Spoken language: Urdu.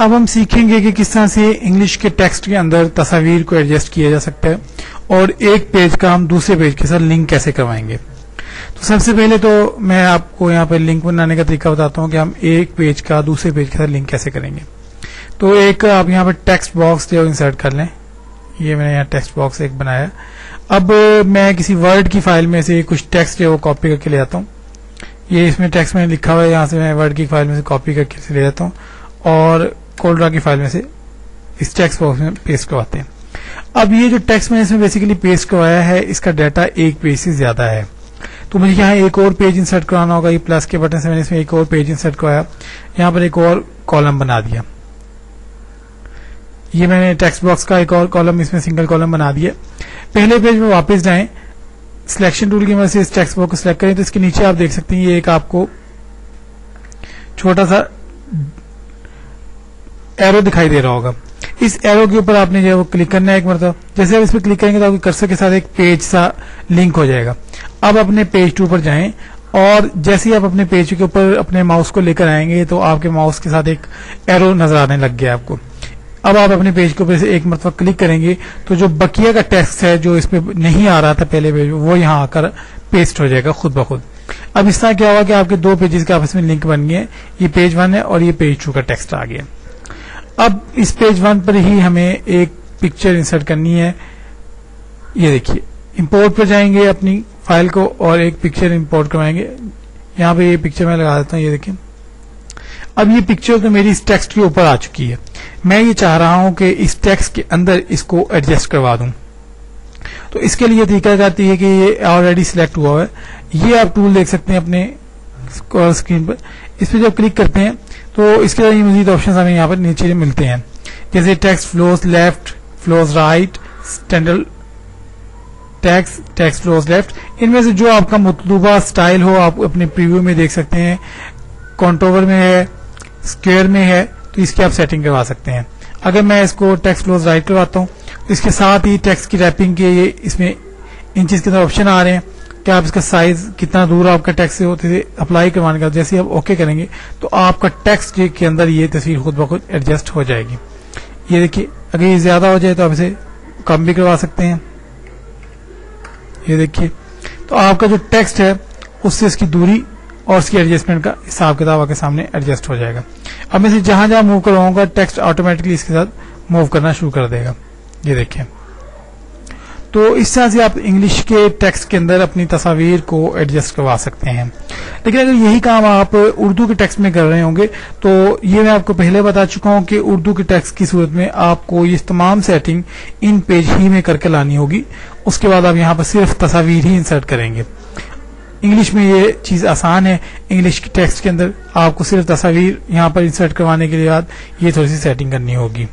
اب ہم سیکھیں گے کہ کس طرح سے انگلش کے ٹیکسٹ کے اندر تصاویر کو ایڈجسٹ کیا جا سکتا ہے اور ایک پیج کا ہم دوسرے پیج کے ساتھ لنک کیسے کروائیں گے. تو سب سے پہلے تو میں آپ کو یہاں پہ لنک بنانے کا طریقہ بتاتا ہوں کہ ہم ایک پیج کا دوسرے پیج کے ساتھ لنک کیسے کریں گے. تو ایک آپ یہاں پہ ٹیکسٹ باکس جو انسرٹ کر لیں. یہ میں نے یہاں ٹیکسٹ باکس ایک بنایا. اب میں کسی ورڈ کی فائل میں سے کچھ ٹیکسٹ جو کاپی کر کے لے آتا ہوں. یہ اس میں ٹیکسٹ میں لکھا ہوا ہے, یہاں سے میں ورڈ کی فائل میں سے کاپی کر کے لے جاتا ہوں اور کولڈرا کی فائل میں سے اس ٹیکسٹ باکس میں پیسٹ کرواتے ہیں. اب یہ جو ٹیکسٹ میں نے اس میں بیسیکلی پیسٹ کروایا ہے اس کا ڈیٹا ایک پیج سے زیادہ ہے, تو مجھے یہاں ایک اور پیج انسرٹ کرانا ہوگا. یہ پلس کے بٹن سے میں نے اس میں ایک اور پیج انسرٹ کروایا, یہاں پر ایک اور کالم بنا دیا. یہ میں نے ٹیکسٹ باکس کا ایک اور کالم اس میں سنگل کالم بنا دیا. پہلے پیج میں واپس جائیں, سلیکشن ٹول کی مدد سے اس ٹیکسٹ باکس کو سلیکٹ کریں تو اس کے نیچے آپ دیکھ سکتے ہیں یہ ایک آپ کو چھوٹا سا ایرو دکھائی دے رہا ہوگا. اس ایرو کے اوپر آپ نے جو ہے وہ کلک کرنا ہے ایک مرتبہ. جیسے آپ اس پہ کلک کریں گے تو آپ کے کرسر کے ساتھ ایک پیج سا لنک ہو جائے گا. اب اپنے پیج 2 پر جائیں اور جیسے ہی آپ اپنے پیج کے اوپر اپنے ماؤس کو لے کر آئیں گے تو آپ کے ماؤس کے ساتھ ایک ایرو نظر آنے لگ گیا آپ کو. اب آپ اپنے پیج کے اوپر سے ایک مرتبہ کلک کریں گے تو جو بقیہ کا ٹیکسٹ ہے جو اس پہ نہیں آ رہا تھا پہلے پیج وہ یہاں آ کر پیسٹ ہو جائے گا خود بخود. اب اس طرح کیا ہوا کہ آپ کے دو پیجز کا آپس میں لنک بن گئے. یہ پیج 1 ہے اور یہ پیج 2 کا ٹیکسٹ آ گیا. اب اس پیج 1 پر ہی ہمیں ایک پکچر انسرٹ کرنی ہے. یہ دیکھیے امپورٹ پر جائیں گے اپنی فائل کو اور ایک پکچر امپورٹ کروائیں گے. یہاں پہ یہ پکچر میں لگا دیتا ہوں. یہ دیکھیں اب یہ پکچر تو میری اس ٹیکسٹ کے اوپر آ چکی ہے. میں یہ چاہ رہا ہوں کہ اس ٹیکسٹ کے اندر اس کو ایڈجسٹ کروا دوں. تو اس کے لیے طریقہ کرتی ہے کہ یہ آلریڈی سلیکٹ ہوا ہے. یہ آپ ٹول دیکھ سکتے ہیں اپنے اسکرین پر. اس پہ جب کلک کرتے ہیں تو اس کے ساتھ مزید آپشن ہمیں یہاں پر نیچے ملتے ہیں, جیسے text flows left, flows right, standard text flows left. ان میں سے جو آپ کا مطلوبہ سٹائل ہو آپ اپنے پریویو میں دیکھ سکتے ہیں. کانٹور میں ہے, اسکوئر میں ہے, تو اس کی آپ سیٹنگ کروا سکتے ہیں. اگر میں اس کو ٹیکسٹ فلوز رائٹ کرواتا ہوں تو اس کے ساتھ ہی ٹیکسٹ کی ریپنگ کے یہ اس میں انچز کے اندر آپشن آ رہے ہیں کہ آپ اس کا سائز کتنا دور آپ کا ٹیکسٹ سے ہوتے تھے اپلائی کروانے کا. جیسے آپ اوکے کریں گے تو آپ کا ٹیکسٹ کے اندر یہ تصویر خود بخود ایڈجسٹ ہو جائے گی. یہ دیکھیے اگر یہ زیادہ ہو جائے تو آپ اسے کم بھی کروا سکتے ہیں. یہ دیکھیے تو آپ کا جو ٹیکسٹ ہے اس سے اس کی دوری اور اس کی ایڈجسٹمنٹ کا حساب کتاب آپ کے سامنے ایڈجسٹ ہو جائے گا. اب میں سے جہاں جہاں موو کرواؤں گا ٹیکسٹ آٹومیٹکلی اس کے ساتھ موو کرنا شروع کر دے گا. یہ دیکھیں تو اس طرح سے آپ انگلش کے ٹیکسٹ کے اندر اپنی تصاویر کو ایڈجسٹ کروا سکتے ہیں. لیکن اگر یہی کام آپ اردو کے ٹیکسٹ میں کر رہے ہوں گے تو یہ میں آپ کو پہلے بتا چکا ہوں کہ اردو کے ٹیکسٹ کی صورت میں آپ کو یہ تمام سیٹنگ ان پیج ہی میں کر کے لانی ہوگی. اس کے بعد آپ یہاں پر صرف تصاویر ہی انسرٹ کریں گے. انگلش میں یہ چیز آسان ہے. انگلش کے ٹیکسٹ کے اندر آپ کو صرف تصاویر یہاں پر انسرٹ کروانے کے بعد یہ تھوڑی سی سیٹنگ کرنی ہوگی.